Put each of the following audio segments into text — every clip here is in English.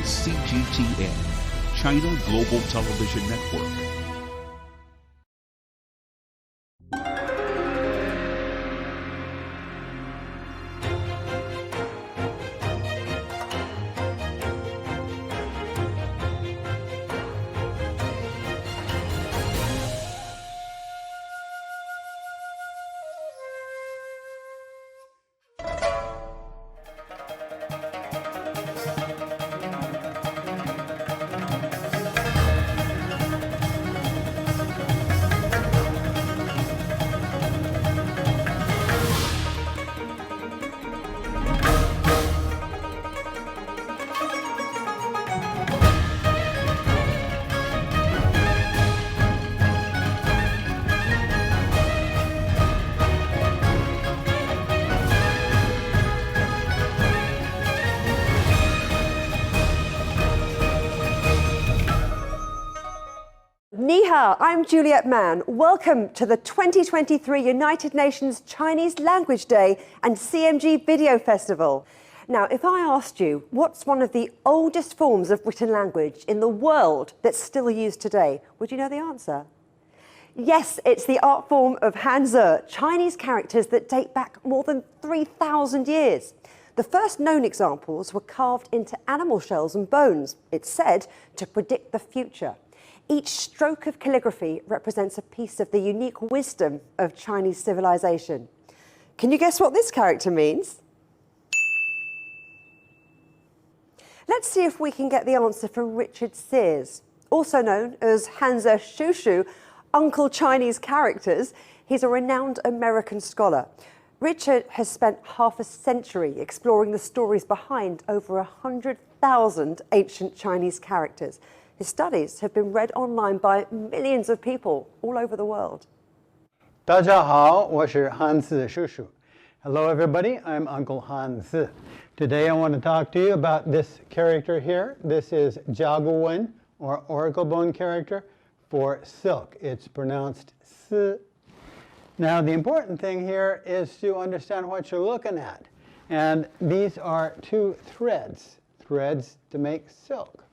CGTN, China Global Television Network. Ni hao, I'm Juliet Mann. Welcome to the 2023 United Nations Chinese Language Day and CMG Video Festival. Now, if I asked you what's one of the oldest forms of written language in the world that's still used today, would you know the answer? Yes, it's the art form of Hanzi, Chinese characters that date back more than 3,000 years. The first known examples were carved into animal shells and bones, it's said, to predict the future. Each stroke of calligraphy represents a piece of the unique wisdom of Chinese civilization. Can you guess what this character means? Let's see if we can get the answer from Richard Sears, also known as Hanzi Shushu, Uncle Chinese Characters. He's a renowned American scholar. Richard has spent half a century exploring the stories behind over 100,000 ancient Chinese characters. His studies have been read online by millions of people all over the world. 大家好，我是汉字叔叔. Hello everybody, I'm Uncle Hanzi. Today I want to talk to you about this character here. This is Jiaguwen, or oracle bone character, for silk. It's pronounced si. Now the important thing here is to understand what you're looking at. And these are two threads to make silk.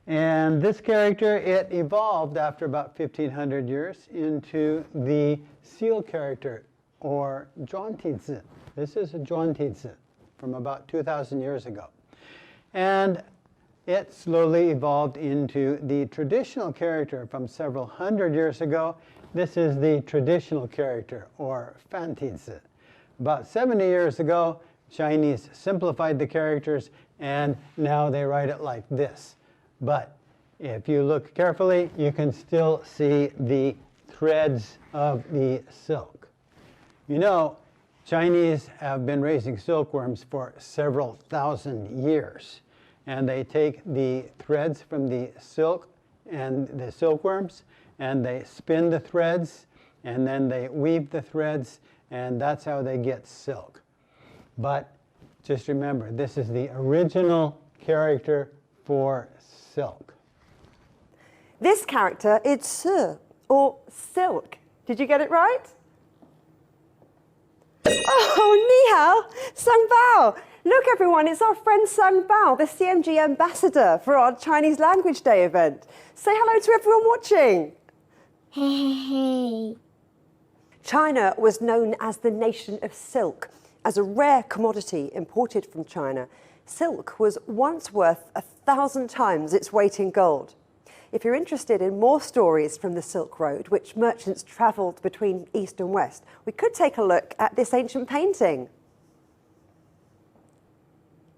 And this character, it evolved after about 1,500 years into the seal character, or zhuangtizi. This is a zhuangtizi from about 2,000 years ago. And it slowly evolved into the traditional character from several hundred years ago. This is the traditional character, or fantizi. About 70 years ago, Chinese simplified the characters, and now they write it like this. But if you look carefully, you can still see the threads of the silk. You know, Chinese have been raising silkworms for several thousand years. And they take the threads from the silk and the silkworms, and they spin the threads, and then they weave the threads, and that's how they get silk. But just remember, this is the original character for silk. This character is si, or silk. Did you get it right? Oh, ni hao, Sang Bao. Look everyone, it's our friend Sang Bao, the CMG ambassador for our Chinese Language Day event. Say hello to everyone watching. Hey, hey, hey. China was known as the nation of silk. As a rare commodity imported from China, silk was once worth 1,000 times its weight in gold. If you're interested in more stories from the Silk Road, which merchants travelled between East and West, we could take a look at this ancient painting.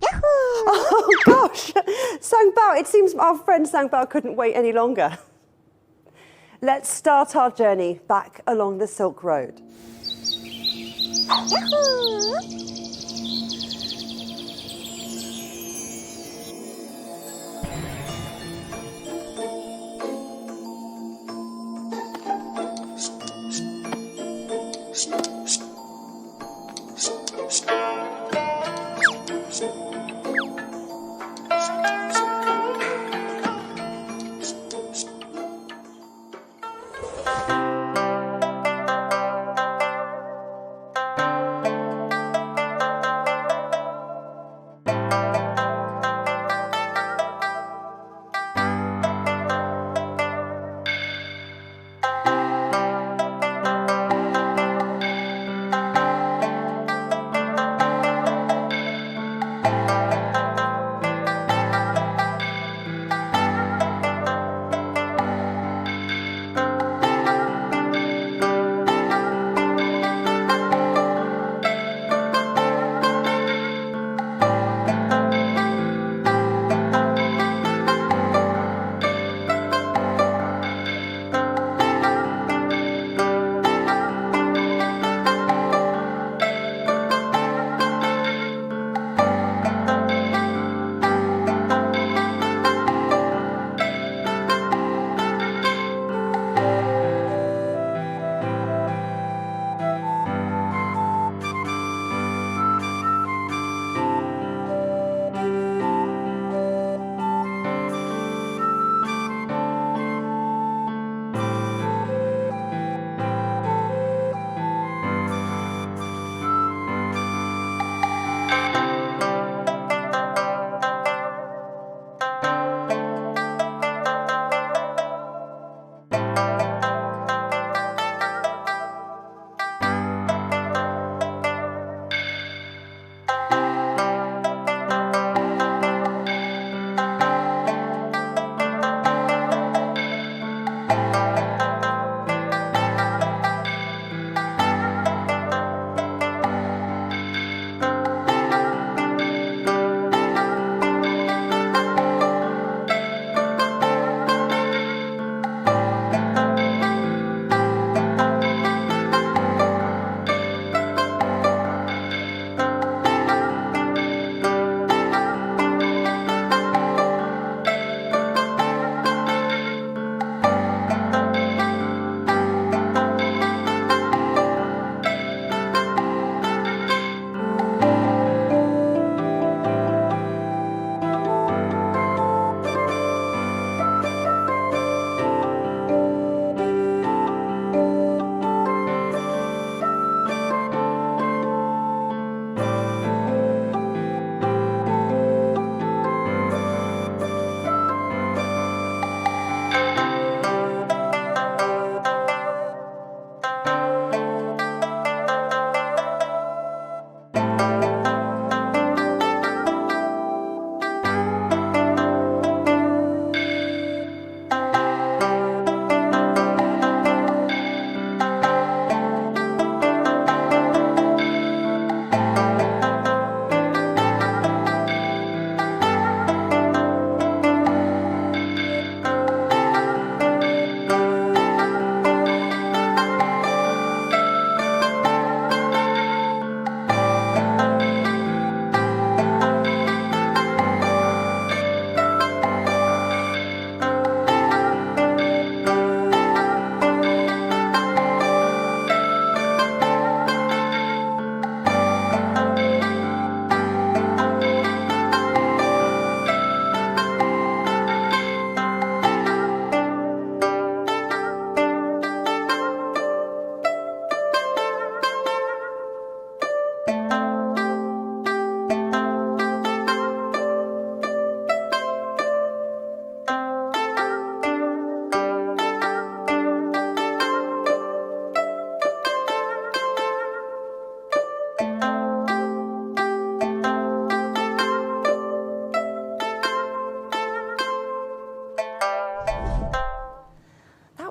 Yahoo! Oh gosh, Sang Bao, it seems our friend Sang Bao couldn't wait any longer. Let's start our journey back along the Silk Road. Yahoo!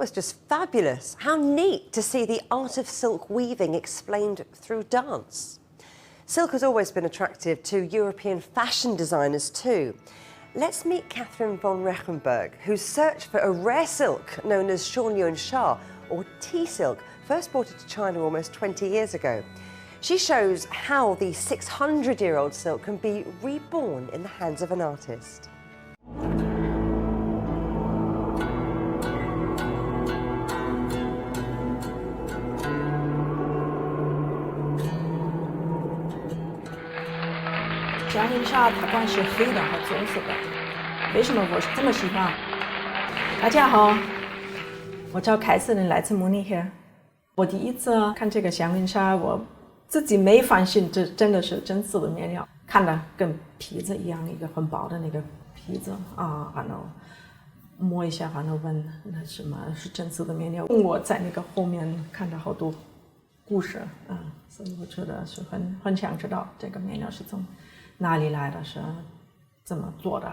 was just fabulous. How neat to see the art of silk weaving explained through dance. Silk has always been attractive to European fashion designers too. Let's meet Catherine von Rechenberg, whose search for a rare silk known as Shaoyuan Sha, or tea silk, first brought it to China almost 20 years ago. She shows how the 600-year-old silk can be reborn in the hands of an artist.祥云纱它光是黑的和棕色的，为什么我这么喜欢？大家好，我叫凯瑟琳，来自慕尼黑。我第一次看这个祥云纱，我自己没发现这真的是真丝的面料，看着跟皮子一样，一个很薄的那个皮子啊，然后摸一下，然后问那什么是真丝的面料。我在那个后面看到好多故事啊，所以我觉得是很想知道这个面料是从哪里来的，是怎么做的。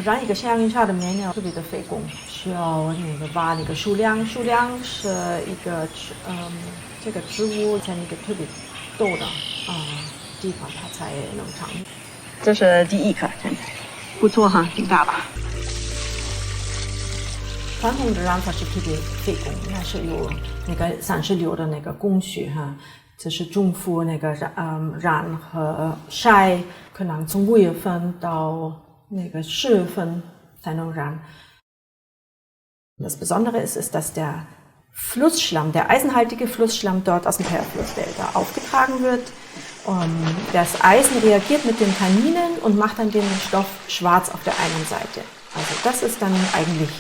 染一个祥云纱的面料特别的费工，需要那个挖那个树梁，树梁是一个这个植物在那个特别陡的地方它才能长。这是第一颗，不错哈，挺大吧。传统的染法是特别费工，那是有那个36的那个工序哈，这是中伏那个染和晒，可能从5月份到那个10月份才能染。Das Besondere ist, dass der Flussschlamm, der eisenhaltige Flussschlamm dort aus dem Perlflussdelta aufgetragen wird. Das Eisen reagiert mit den Tanninen und macht dann den Stoff schwarz auf der einen Seite. Also das ist dann eigentlich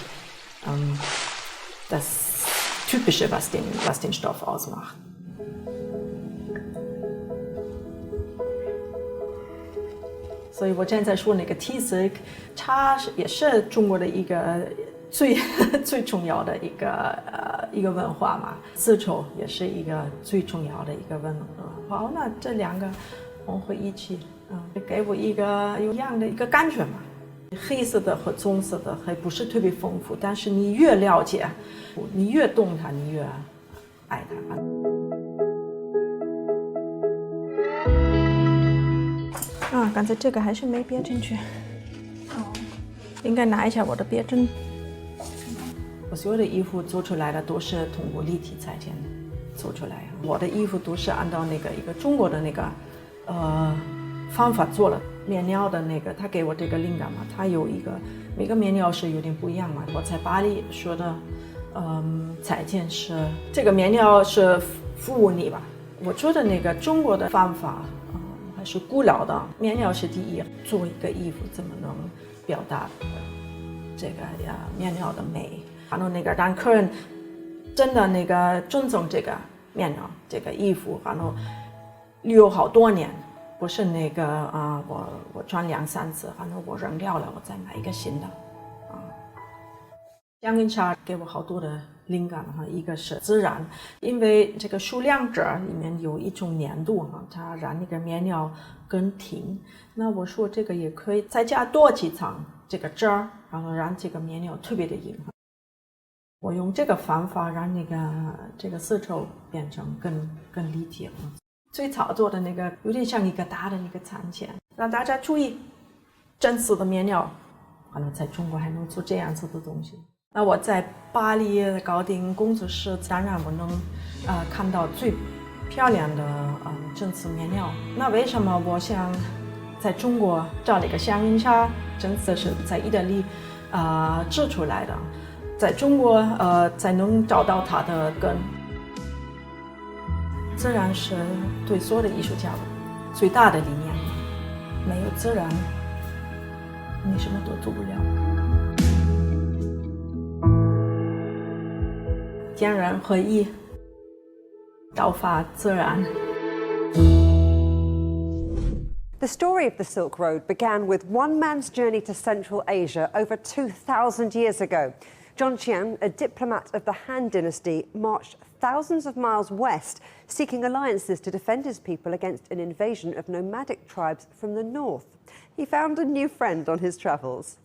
das Typische, was den Stoff ausmacht. So, 我现在说那个 tea silk， 它也是中国的一个最重要的一个文化嘛。丝绸也是一个最重要的一个文化。那这两个混合一起，给我一个有一样的一个感觉嘛。黑色的和棕色的还不是特别丰富，但是你越了解，你越懂它，你越爱它。刚才这个还是没别进去，应该拿一下我的别针。我所有的衣服做出来的都是通过立体裁剪做出来，我的衣服都是按照那个一个中国的那个方法做了。面料的那个，他给我这个灵感嘛，他有一个每个面料是有点不一样嘛。我在巴黎学的，裁剪是这个面料是服务你吧。我觉得那个中国的方法，还是古老的，面料是第一。做一个衣服怎么能表达这个面料的美，然后那个让客人真的那个尊重这个面料这个衣服，然后留好多年。不是那个我穿2、3次，然后我扔掉了，我再买一个新的。祥云纱给我好多的灵感哈，一个是自然，因为这个数量纸里面有一种粘度哈，它让那个面料更挺。那我说这个也可以再加多几层这个纸儿，然后让这个面料特别的硬。我用这个方法让这个丝绸变成更立体了。最早做的那个有点像一个大的一个餐前，让大家注意真丝的面料，可能在中国还能做这样子的东西。那我在巴黎搞定工作室，当然我能看到最漂亮的真丝面料。那为什么我想在中国找那个祥云纱？真丝是在意大利制出来的，在中国才能找到它的根。自然是对所有的艺术家最大的理念，没有自然，你什么都做不了。天人合一，道法自然。The story of the Silk Road began with one man's journey to Central Asia over 2,000 years ago. Zhongqian, a diplomat of the Han Dynasty, marched thousands of miles west, seeking alliances to defend his people against an invasion of nomadic tribes from the north. He found a new friend on his travels.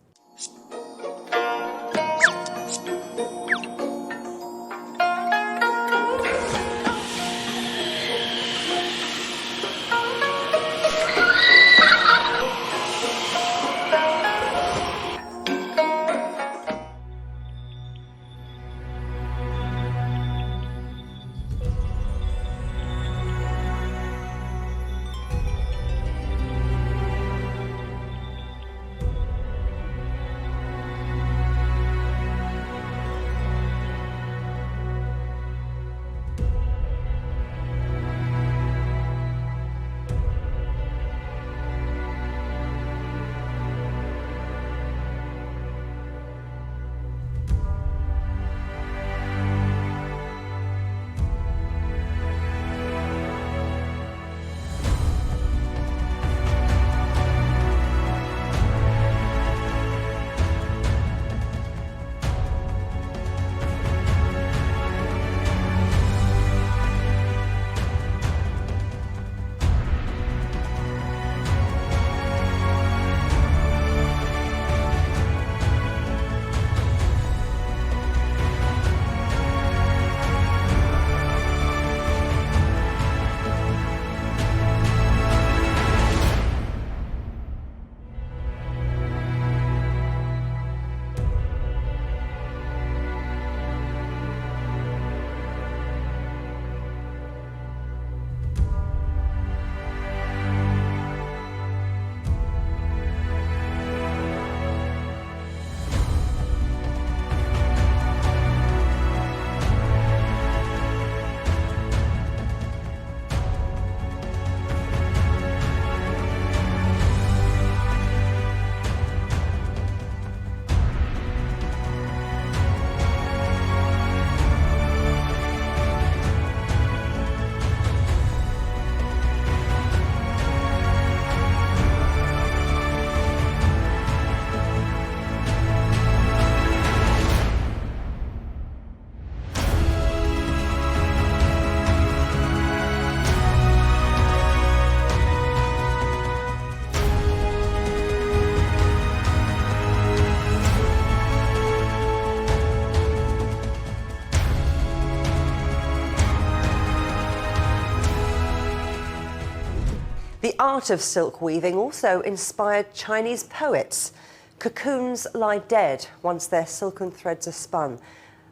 The art of silk weaving also inspired Chinese poets. Cocoons lie dead once their silken threads are spun,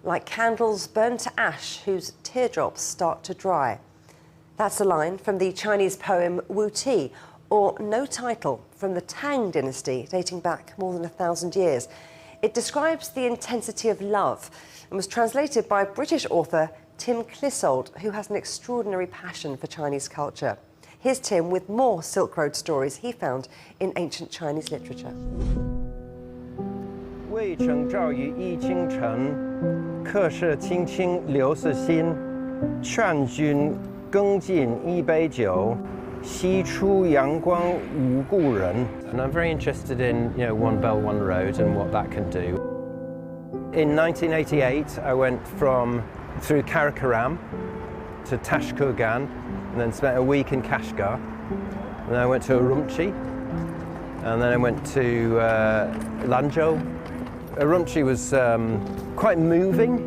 like candles burned to ash whose teardrops start to dry. That's a line from the Chinese poem Wu Ti, or No Title, from the Tang Dynasty, dating back more than 1,000 years. It describes the intensity of love and was translated by British author Tim Clissold, who has an extraordinary passion for Chinese culture. Here's Tim with more Silk Road stories he found in ancient Chinese literature. 渭城照于一清晨，客舍青青刘氏心。劝君更尽一杯酒，西出阳关无故人。And I'm very interested in, One Bell, One Road and what that can do. In 1988, I went through Karakoram to Tashkurgan, and then spent a week in Kashgar. And then I went to Urumqi, and then I went to Lanzhou. Urumqi was quite moving,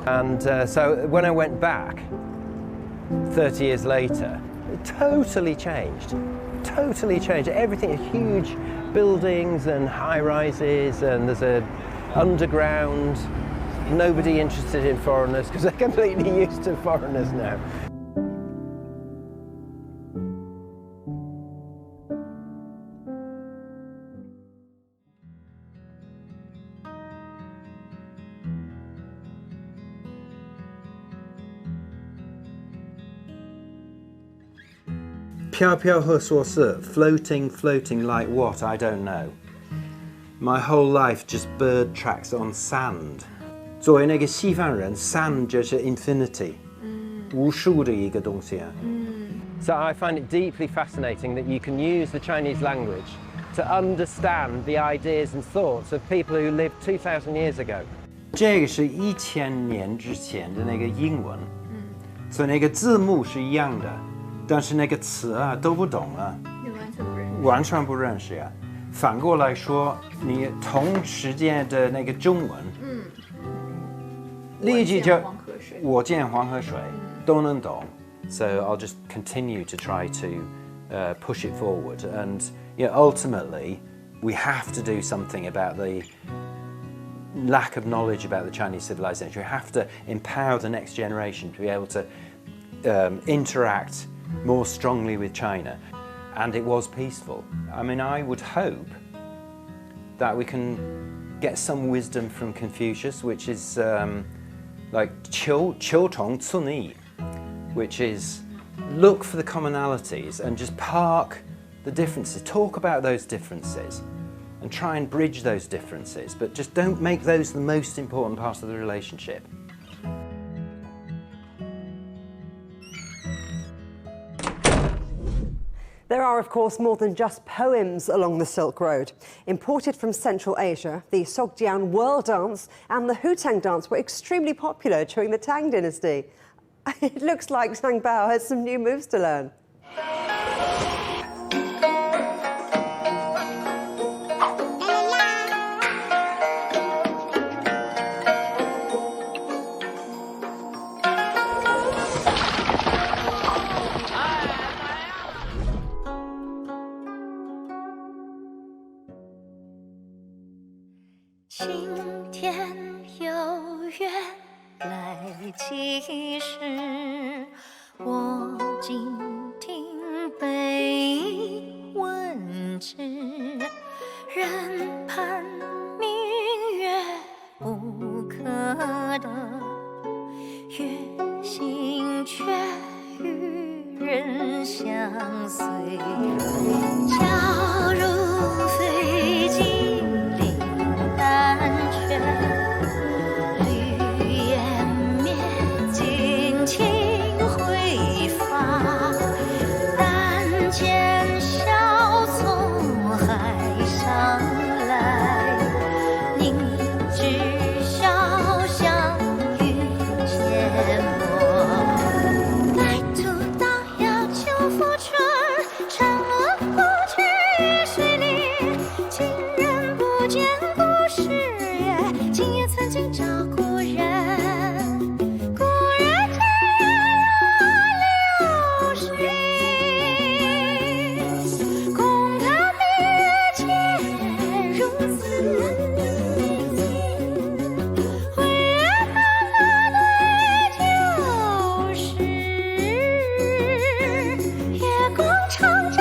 and so when I went back 30 years later, it totally changed. Totally changed. Everything, huge buildings and high-rises, and there's a underground, nobody interested in foreigners because they're completely used to foreigners now. 飘飘和说是 floating, floating like what? I don't know. My whole life just bird tracks on sand. 作为那个西方人 sand 就是 infinity. 无数的一个东西啊。So I find it deeply fascinating that you can use the Chinese language to understand the ideas and thoughts of people who lived 2,000 years ago. 这个是1000年之前的那个英文，所以那个字幕是一样的，但是那个词啊都不懂了，完全不认识啊。反过来说，你同时间的那个中文，立即就我见黄河水都能懂。So I'll just continue to try to push it forward, and ultimately we have to do something about the lack of knowledge about the Chinese civilization. We have to empower the next generation to be able to interact more strongly with China. And it was peaceful. I mean, I would hope that we can get some wisdom from Confucius, which is like 求同存异, which is look for the commonalities and just park the differences, talk about those differences and try and bridge those differences, but just don't make those the most important part of the relationship. There are, of course, more than just poems along the Silk Road. Imported from Central Asia, the Sogdian World Dance and the Hutang Dance were extremely popular during the Tang Dynasty. It looks like Zhang Bao has some new moves to learn. 晴天有月来其时，我静听北翎问之。人盼明月不可得，月行却与人相随。假如非金陵丹泉，绿颜灭尽情挥发，但见笑从海上来，凝脂笑相遇阡陌。来途荡漾秋复春，长乐不去水里，今人不见故时月，今夜曾经找故人，故人天涯流水，空看明月间如此，回月淡淡对旧时，夜光长照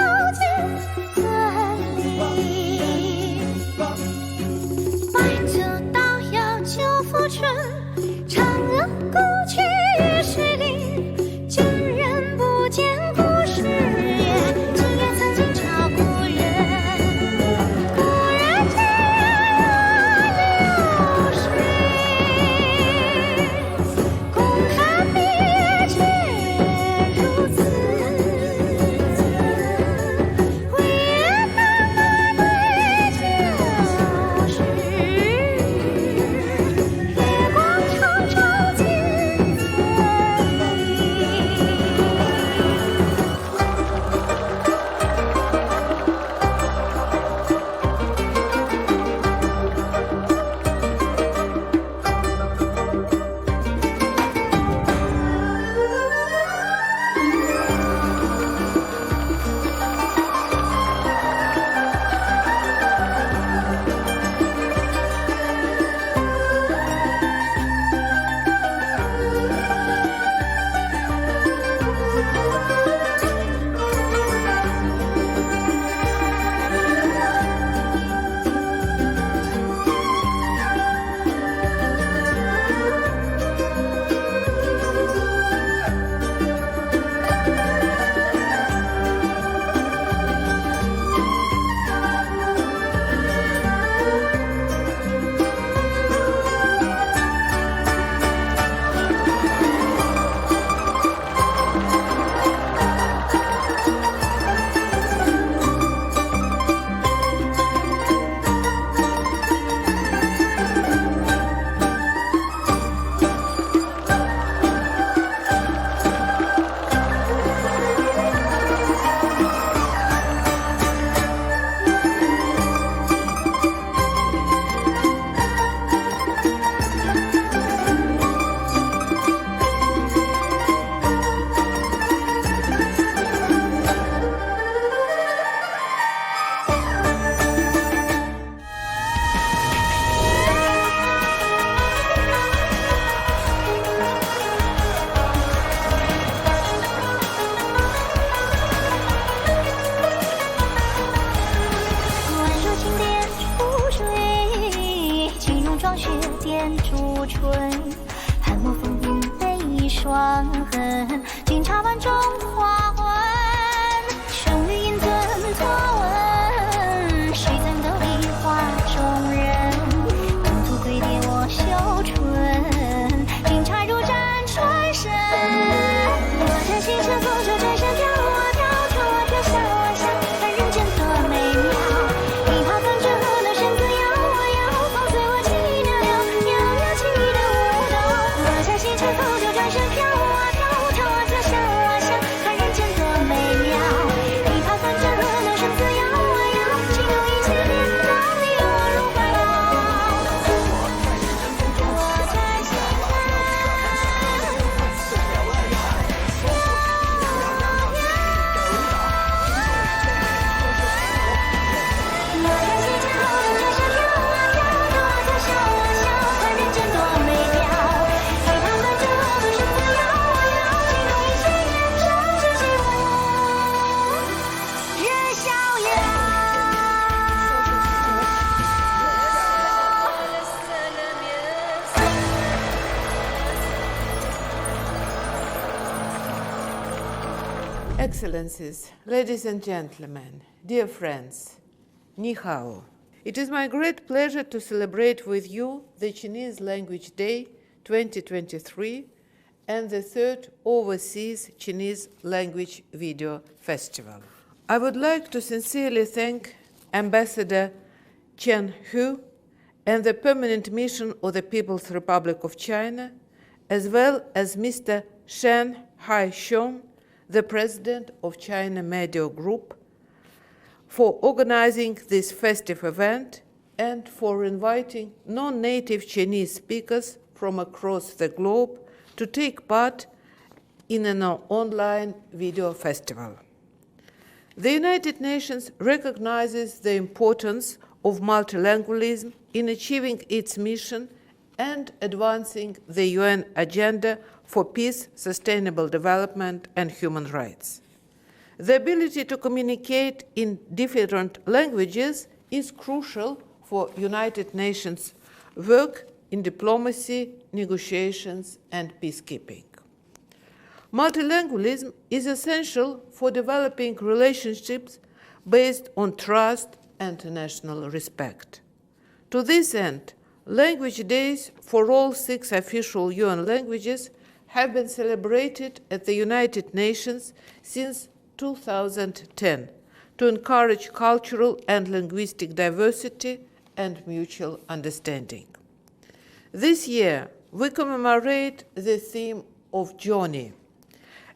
Excellencies, ladies and gentlemen, dear friends, ni hao. It is my great pleasure to celebrate with you the Chinese Language Day 2023 and the third Overseas Chinese Language Video Festival. I would like to sincerely thank Ambassador Chen Hu and the Permanent Mission of the People's Republic of China, as well as Mr. Shen Hai-xiong, the President of China Media Group, for organizing this festive event and for inviting non-native Chinese speakers from across the globe to take part in an online video festival. The United Nations recognizes the importance of multilingualism in achieving its mission and advancing the UN agenda for peace, sustainable development, and human rights. The ability to communicate in different languages is crucial for United Nations work in diplomacy, negotiations, and peacekeeping. Multilingualism is essential for developing relationships based on trust and international respect. To this end, language days for all 6 official UN languages have been celebrated at the United Nations since 2010 to encourage cultural and linguistic diversity and mutual understanding. This year, we commemorate the theme of journey,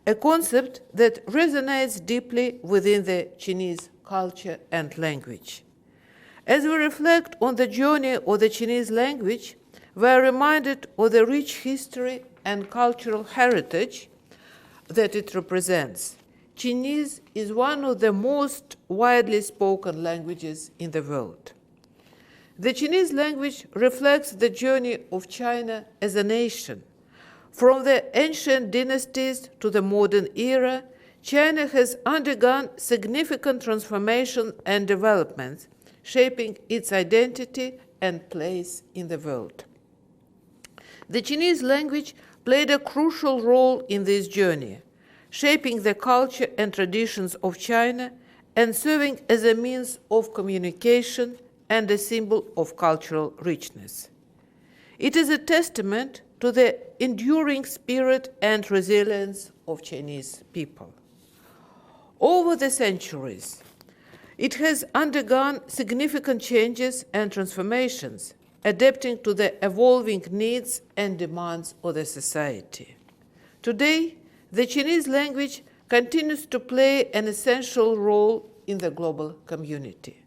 a concept that resonates deeply within the Chinese culture and language. As we reflect on the journey of the Chinese language, we are reminded of the rich history and cultural heritage that it represents. Chinese is one of the most widely spoken languages in the world. The Chinese language reflects the journey of China as a nation. From the ancient dynasties to the modern era, China has undergone significant transformation and developments, shaping its identity and place in the world. The Chinese language played a crucial role in this journey, shaping the culture and traditions of China and serving as a means of communication and a symbol of cultural richness. It is a testament to the enduring spirit and resilience of Chinese people. Over the centuries, it has undergone significant changes and transformations, adapting to the evolving needs and demands of the society. Today, the Chinese language continues to play an essential role in the global community.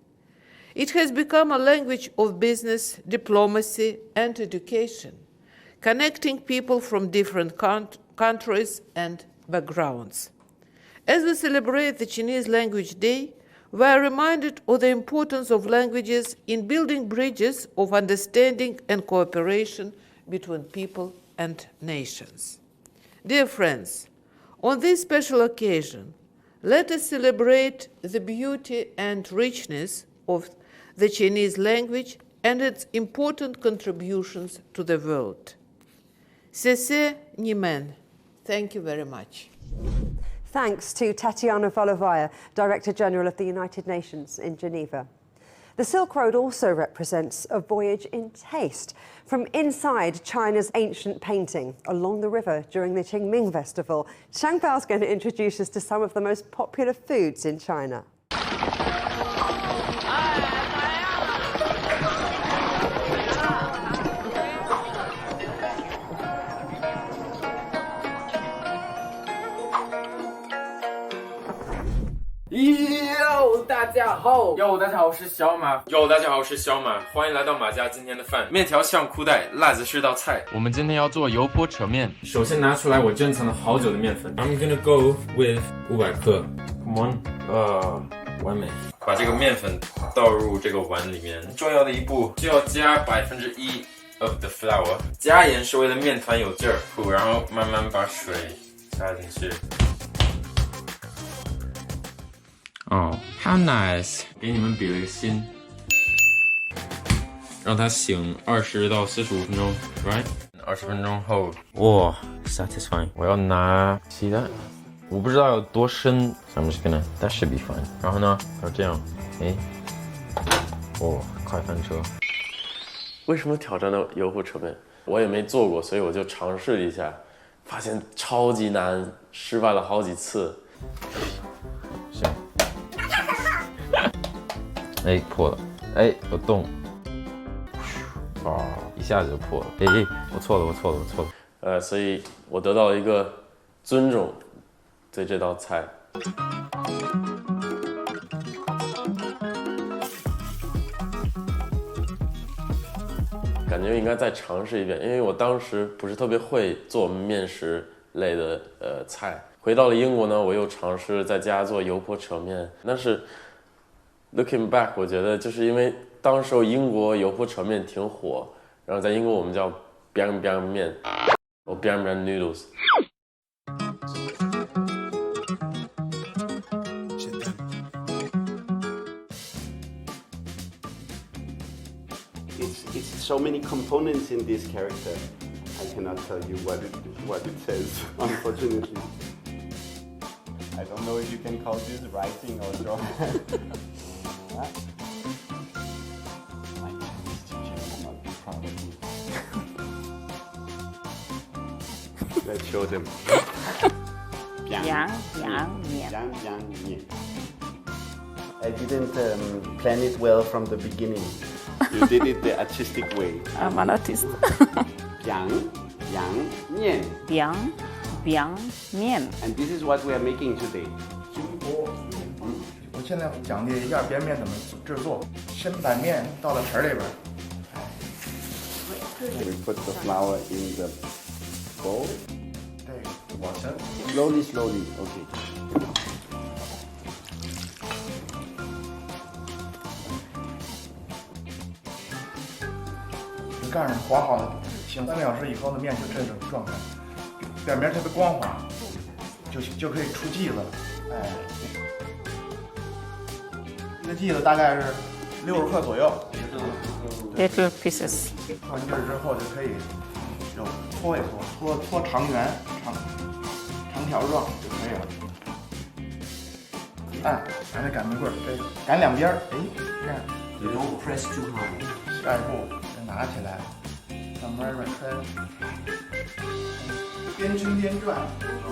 It has become a language of business, diplomacy, and education, connecting people from different countries and backgrounds. As we celebrate the Chinese Language Day, we are reminded of the importance of languages in building bridges of understanding and cooperation between people and nations. Dear friends, on this special occasion, let us celebrate the beauty and richness of the Chinese language and its important contributions to the world. Sese Nimen. Thank you very much. Thanks to Tatiana Volovaya, Director General of the United Nations in Geneva. The Silk Road also represents a voyage in taste, from inside China's ancient painting along the river during the Qingming Festival. Xiangbao's is going to introduce us to some of the most popular foods in China.大家好，大家好，我是小马。大家好，我是小马，欢迎来到马家今天的饭。面条像裤带，辣子是道菜。我们今天要做油泼扯面。首先拿出来我珍藏了好久的面粉。I'm gonna go with 500克。Come on，完美。把这个面粉倒入这个碗里面。重要的一步就要加1% of the flour。加盐是为了面团有劲儿，然后慢慢把水加进去。哦 ，How nice！ 给你们比了个心，让它醒20到45分钟 ，right？ 20分钟后，哇 ，satisfying！ 我要拿鸡蛋，我不知道有多深。So I'm just gonna, that should be fine. 然后呢，还有这样，哎，哦，快翻车。为什么挑战到油泼扯面？我也没做过，所以我就尝试了一下，发现超级难，失败了好几次。行，哎，破了，哎，有洞，啊，一下子就破了。哎，我错了。所以我得到了一个尊重，对这道菜。感觉应该再尝试一遍，因为我当时不是特别会做面食类的菜。回到了英国呢，我又尝试在家做油泼扯面。但是 looking back， 我觉得就是因为当时英国油泼扯面挺火，然后在英国我们叫 biang biang 面，或 biang biang noodles。It's so many components in this character. I cannot tell you what it says, unfortunately. I don't know if you can call this writing or drawing. My Chinese teacher will not be proud of me. Let's show them. Biang mian. Biang mian. I didn't plan it well from the beginning. You did it the artistic way. I'm an artist. Biang mian. Biang mian. And this is what we are making today. 我现在讲解一下边面怎么制作。先把面倒到盆里边。We put the flour in the bowl. 对，往前。Slowly. Okay. 盖上滑好了，醒3个小时以后的面就这种状态，表面特别光滑，就可以出剂子了。哎，一个剂子大概是60克左右。Little pieces. 放进这儿之后就可以就搓一搓长圆长条状就可以了。哎，拿那擀面棍儿，这擀两边儿，哎，这样。You don't press too hard. 下一步再拿起来，慢慢的抻，边抻边转，好，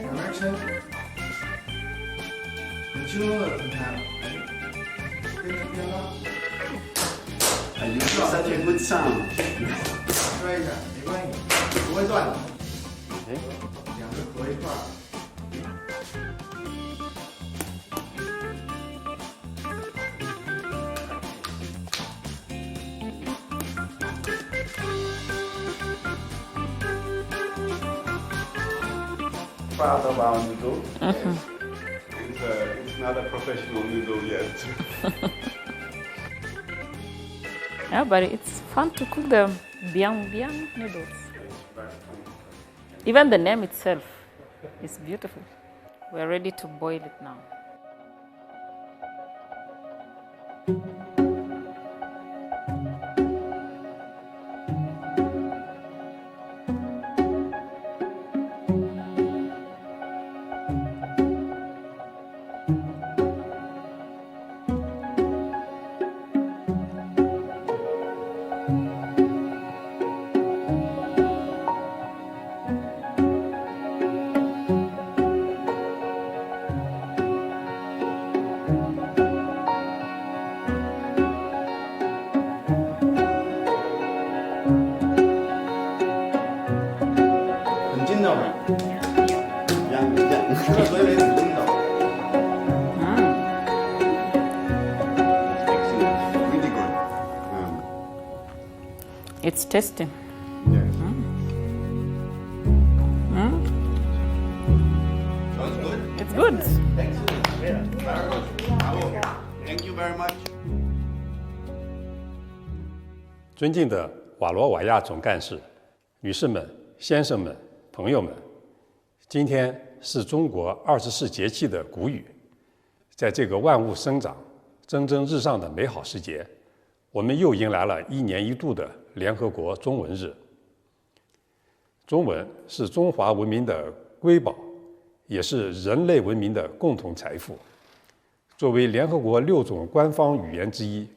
慢慢抻，很轻松的分开了，边抻边拉，You do such a good sound. 摔一下没关系，不会断的。两个合一块儿。Proud of our noodle. It's not a professional noodle yet. Yeah, but it's fun to cook the biang noodles. Even the name itself is beautiful. We're ready to boil it now. It's tasty. Yes. Sounds good. It's good. Thank you very much. 尊敬的瓦罗瓦亚总干事、女士们、先生们、朋友们，今天是中国24节气的谷雨，在这个万物生长、蒸蒸日上的美好时节，我们又迎来了1年1度的联合国中文日。中文是中华文明的瑰宝，也是人类文明的共同财富。作为联合国6种官方语言之一，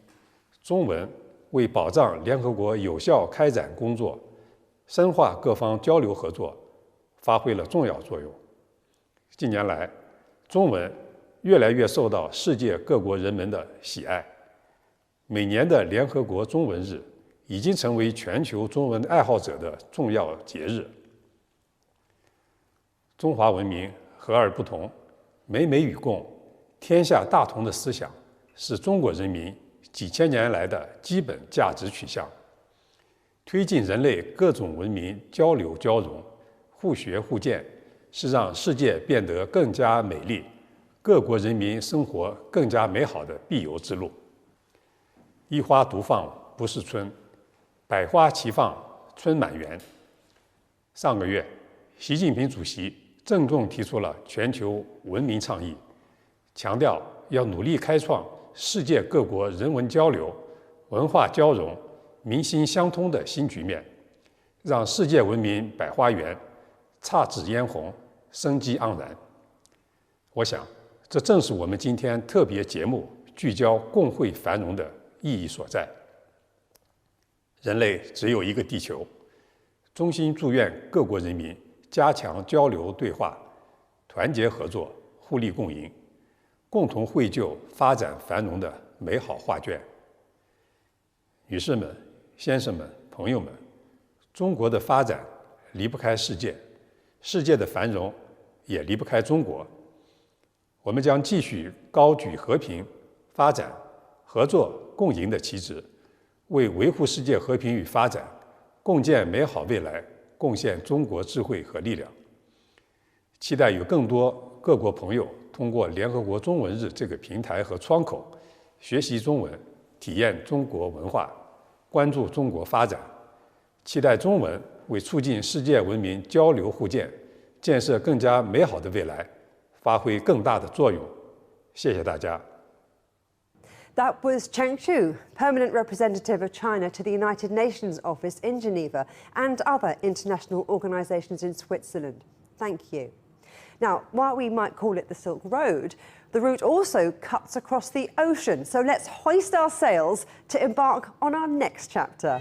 中文为保障联合国有效开展工作、深化各方交流合作，发挥了重要作用。近年来，中文越来越受到世界各国人们的喜爱。每年的联合国中文日已经成为全球中文爱好者的重要节日。中华文明和而不同，美美与共，天下大同的思想是中国人民几千年来的基本价值取向。推进人类各种文明交流交融、互学互鉴，是让世界变得更加美丽，各国人民生活更加美好的必由之路。一花独放不是春，百花齐放春满园。上个月，习近平主席郑重提出了全球文明倡议，强调要努力开创世界各国人文交流、文化交融、民心相通的新局面，让世界文明百花园姹紫嫣红、生机盎然。我想，这正是我们今天特别节目聚焦共惠繁荣的意义所在。人类只有一个地球，衷心祝愿各国人民加强交流对话，团结合作，互利共赢，共同绘就发展繁荣的美好画卷。女士们、先生们、朋友们，中国的发展离不开世界，世界的繁荣也离不开中国。我们将继续高举和平、发展、合作共赢的旗帜，为维护世界和平与发展、共建美好未来贡献中国智慧和力量。期待有更多各国朋友通过联合国中文日这个平台和窗口，学习中文，体验中国文化，关注中国发展。期待中文为促进世界文明交流互鉴、建设更加美好的未来发挥更大的作用。谢谢大家。That was Cheng Chu, Permanent Representative of China to the United Nations Office in Geneva and other international organisations in Switzerland. Thank you. Now, while we might call it the Silk Road, the route also cuts across the ocean. So let's hoist our sails to embark on our next chapter.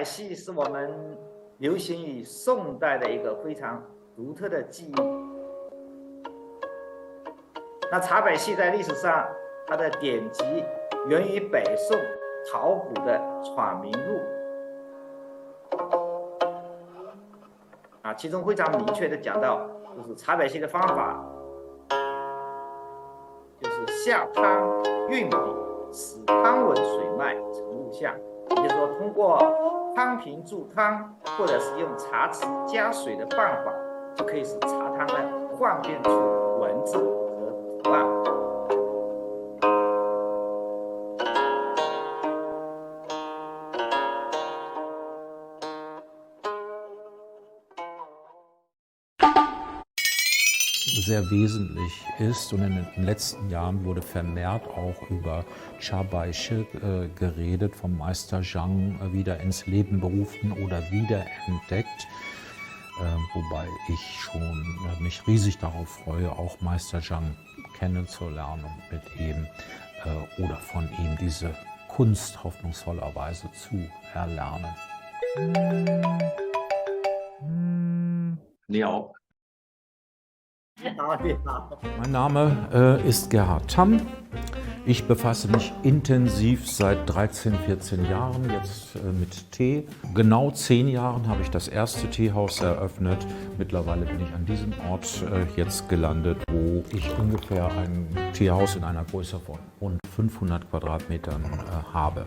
百戏是我们流行于宋代的一个非常独特的技艺。那茶百戏在历史上，它的典籍源于北宋陶谷的《闯明录》啊，其中非常明确的讲到，就是茶百戏的方法，就是下汤运笔，使汤纹水脉成物象，也就是说，通过汤瓶注汤，或者是用茶匙加水的办法，就可以使茶汤呢幻变出文字和图案。sehr wesentlich ist. Und in den letzten Jahren wurde vermehrt auch über Cha-Bai-Shi geredet, vom Meister Zhang wieder ins Leben berufen oder wiederentdeckt. Wobei ich schon mich riesig darauf freue, auch Meister Zhang kennenzulernen und mit ihm oder von ihm diese Kunst hoffnungsvollerweise zu erlernen. 你好。 Mein Name ist Gerhard Tamm. Ich befasse mich intensiv seit 13, 14 Jahren jetzt mit Tee. Genau 10 Jahren habe ich das erste Teehaus eröffnet. Mittlerweile bin ich an diesem Ort jetzt gelandet, wo ich ungefähr ein Teehaus in einer Größe von rund 500 Quadratmetern habe.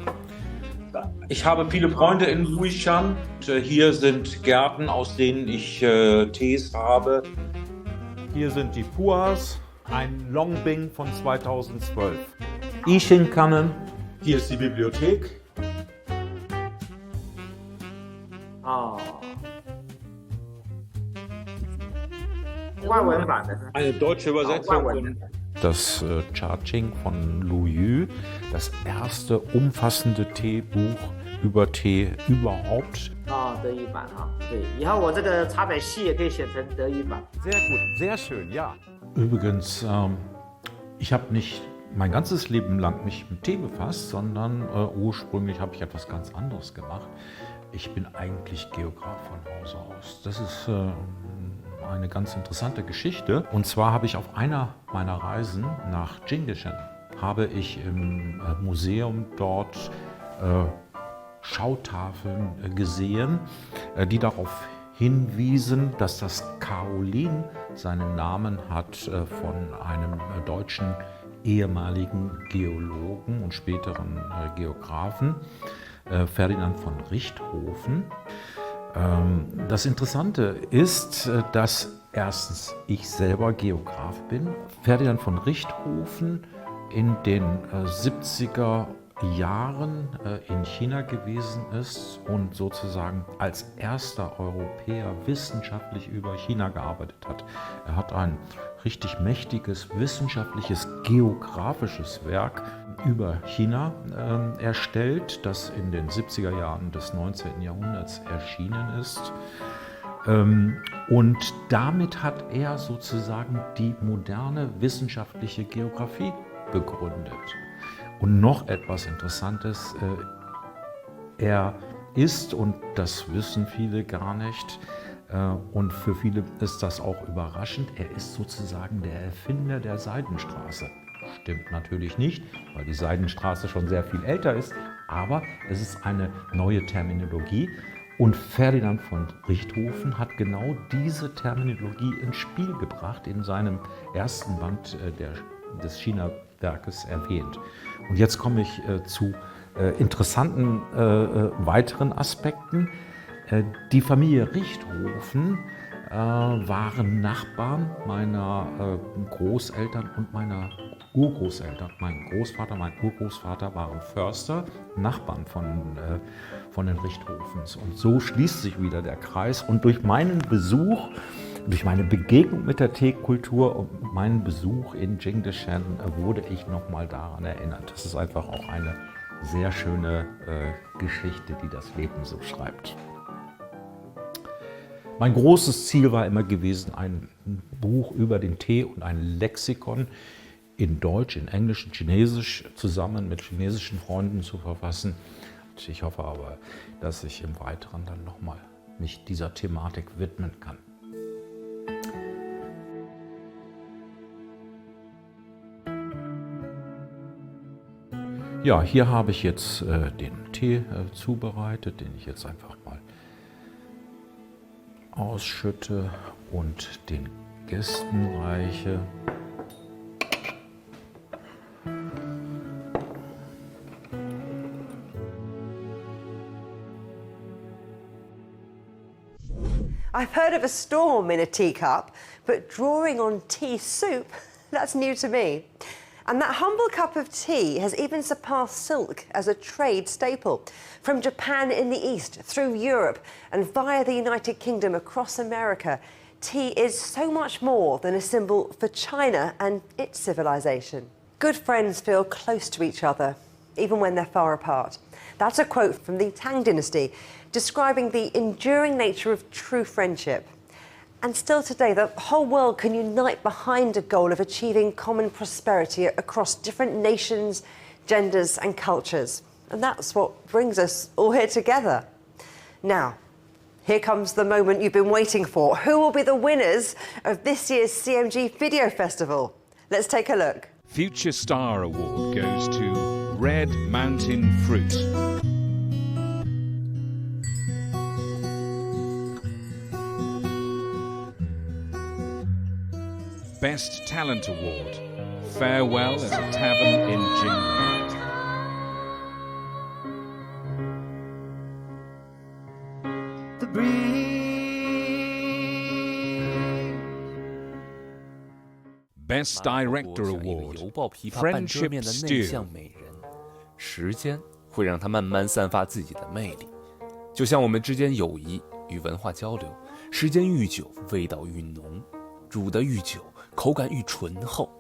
Ich habe viele Freunde in Luishan. Hier sind Gärten, aus denen ich Tees habe. Hier sind die Puas, ein Longbing von 2012. Ishin-Kannen. Hier ist die Bibliothek. Eine deutsche Übersetzung. Das Cha-Ching von Lu Yu, das erste umfassende Teebuch über Tee überhaupt. 德语版啊，对，以后我这个茶百戏也可以写成德语版。 Sehr gut, sehr schön, ja. Übrigens, ich habe nicht mein ganzes Leben lang mich mit Tee befasst, sondern ursprünglich habe ich etwas ganz anderes gemacht. Ich bin eigentlich Geograf von Hause aus. Das ist eine ganz interessante Geschichte. Und zwar habe ich auf einer meiner Reisen nach Geneva, habe ich im Museum dort Schautafeln gesehen, die darauf hinwiesen, dass das Kaolin seinen Namen hat von einem deutschen ehemaligen Geologen und späteren Geographen, Ferdinand von Richthofen. Das Interessante ist, dass erstens ich selber Geograf bin, Ferdinand von Richthofen in den 70er Jahren in China gewesen ist und sozusagen als erster Europäer wissenschaftlich über China gearbeitet hat. Er hat ein richtig mächtiges wissenschaftliches geografisches Werk über China erstellt, das in den 70er Jahren des 19. Jahrhunderts erschienen ist. Und damit hat er sozusagen die moderne wissenschaftliche Geografie begründet. Und noch etwas Interessantes, er ist, und das wissen viele gar nicht, und für viele ist das auch überraschend, er ist sozusagen der Erfinder der Seidenstraße. Stimmt natürlich nicht, weil die Seidenstraße schon sehr viel älter ist, aber es ist eine neue Terminologie. Und Ferdinand von Richthofen hat genau diese Terminologie ins Spiel gebracht, in seinem ersten Band des China-Werkes erwähnt. Und jetzt komme ich zu interessanten weiteren Aspekten. Die Familie Richthofen waren Nachbarn meiner Großeltern und meiner Urgroßeltern. Mein Großvater, mein Urgroßvater waren Förster, Nachbarn von den Richthofens. Und so schließt sich wieder der Kreis. Und durch meinen Besuch, durch meine Begegnung mit der Teekultur und meinen Besuch in Jingdeshan wurde ich nochmal daran erinnert. Das ist einfach auch eine sehr schöne Geschichte, die das Leben so schreibt. Mein großes Ziel war immer gewesen, ein Buch über den Tee und ein Lexikon in Deutsch, in Englisch, in Chinesisch zusammen mit chinesischen Freunden zu verfassen. ich hoffe aber, dass ich im Weiteren dann nochmal mich dieser Thematik widmen kann. Ja, hier habe ich jetzt den Tee zubereitet, den ich jetzt einfach mal ausschütte und den Gästen reiche. I've heard of a storm in a teacup, but drawing on tea soup, that's new to me. And that humble cup of tea has even surpassed silk as a trade staple. From Japan in the east, through Europe, and via the United Kingdom across America, tea is so much more than a symbol for China and its civilization. Good friends feel close to each other, even when they're far apart. That's a quote from the Tang dynasty, describing the enduring nature of true friendship. And still today, the whole world can unite behind a goal of achieving common prosperity across different nations, genders and cultures. And that's what brings us all here together. Now, here comes the moment you've been waiting for. Who will be the winners of this year's CMG Video Festival? Let's take a look. Future Star Award goes to Red Mountain Fruit. Best Talent Award, Farewell at a Tavern in Geneva. The breeze. Best Director Award, Friendship Stew. 时间会让它慢慢散发自己的魅力，就像我们之间友谊与文化交流，时间愈久，味道愈浓，煮得愈久，口感愈醇厚。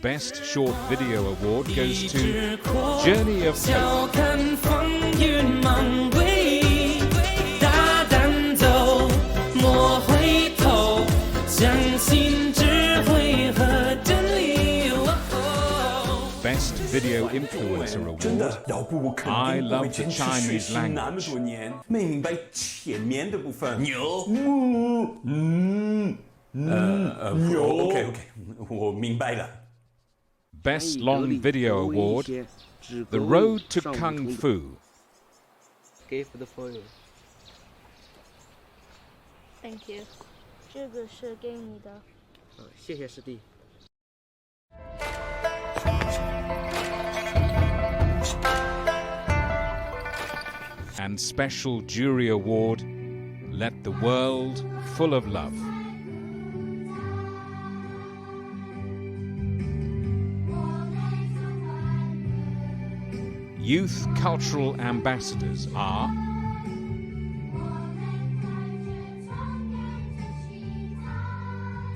Best Short Video Award goes to Journey of Hope. 看风云满围，大胆走，莫回头，相信智慧和真理。Best Video Influencer Award, I Love the Chinese Language. 没明白前面的部分。牛。OK， 我明白了。Best Long Video Award, The Road to Kung Fu. Give the foil. Thank you. 这个是给你的。谢谢师弟。And Special Jury Award, Let the World Full of Love. Youth Cultural Ambassadors are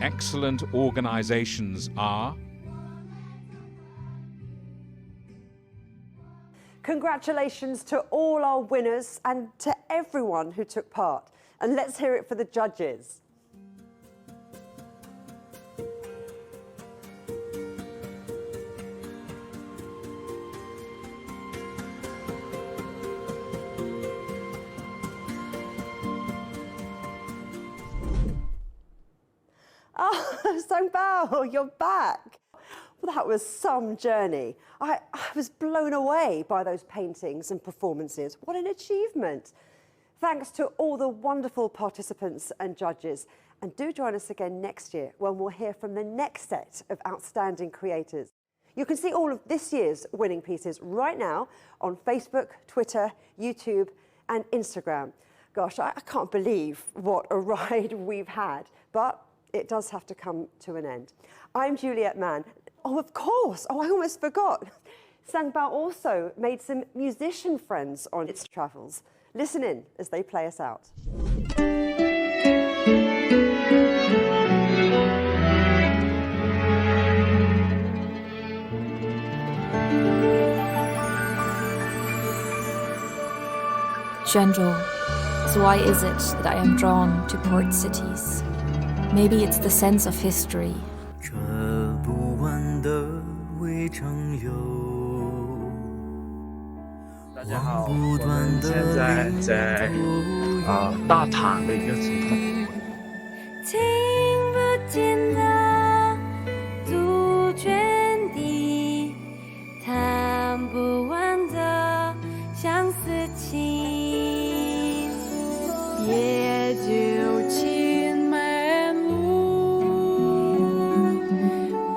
Excellent Organizations are Congratulations to all our winners and to everyone who took part. And let's hear it for the judges. Oh, Song Bao, you're back. Well, that was some journey. I was blown away by those paintings and performances. What an achievement. Thanks to all the wonderful participants and judges. And do join us again next year when we'll hear from the next set of outstanding creators. You can see all of this year's winning pieces right now on Facebook, Twitter, YouTube and Instagram. Gosh, I can't believe what a ride we've had, but it does have to come to an end. I'm Juliet Mann. Oh, of course. Oh, I almost forgot. Sang Bao also made some musician friends on its travels. Listen in as they play us out. Zhenzhou, so why is it that I am drawn to port cities? Maybe it's the sense of history. 这不完的围城游，大家好，我们现在在大潭的一个情况。听不见的杜鹃笛，弹不完的相思情，夜就青梅路，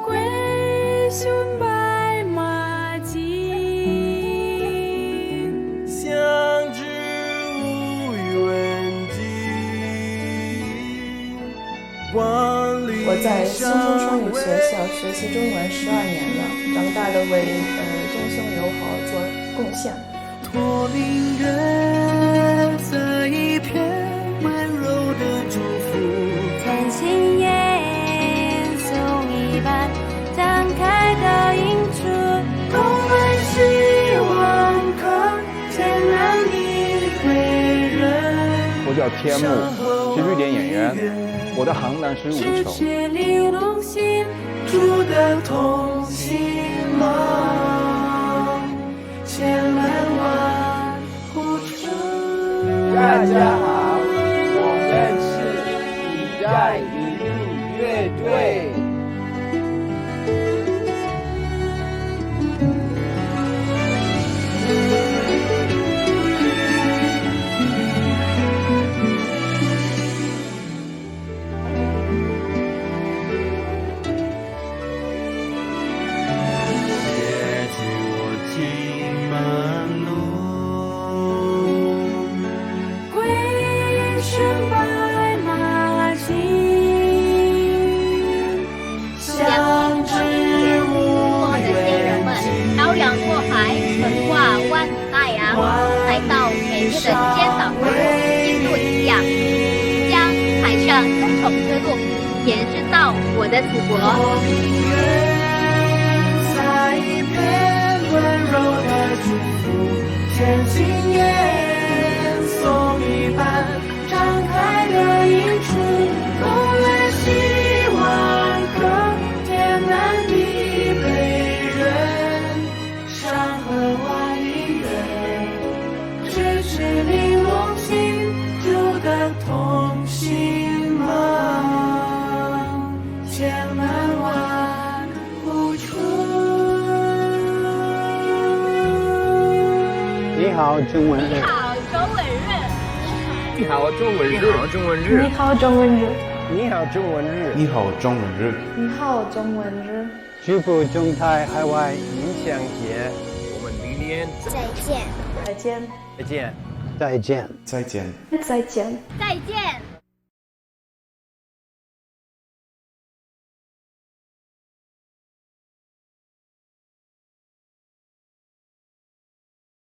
归寻白马经，相知无远近。我在新中双语学校学习中文12年了，长大了为中匈友好做贡献。托明月在一片温柔的祝福，看青烟送一般展开的映出，充满希望可见难你归人。我叫天木，是瑞典演员。我的行当是舞手。是玲珑心，住的同心梦，千万万付出。大家好，我们是一带一路乐队。的尖岛印度一样，将海上丝绸之路延伸到我的祖国。在一片温柔的祝福，千金烟送一般展开的映出，充满希望可天南地北人，山河万里远，咫尺玲珑心，住的同心梦，千万万付出。你好，中文日。你好，中文日。你好，中文日。你好，中文日。你好，中文日。你好，中文日。你好，中文日。祝福中泰海外影响节，我们明年再见。再见。再见。再见。再见。再见。再见。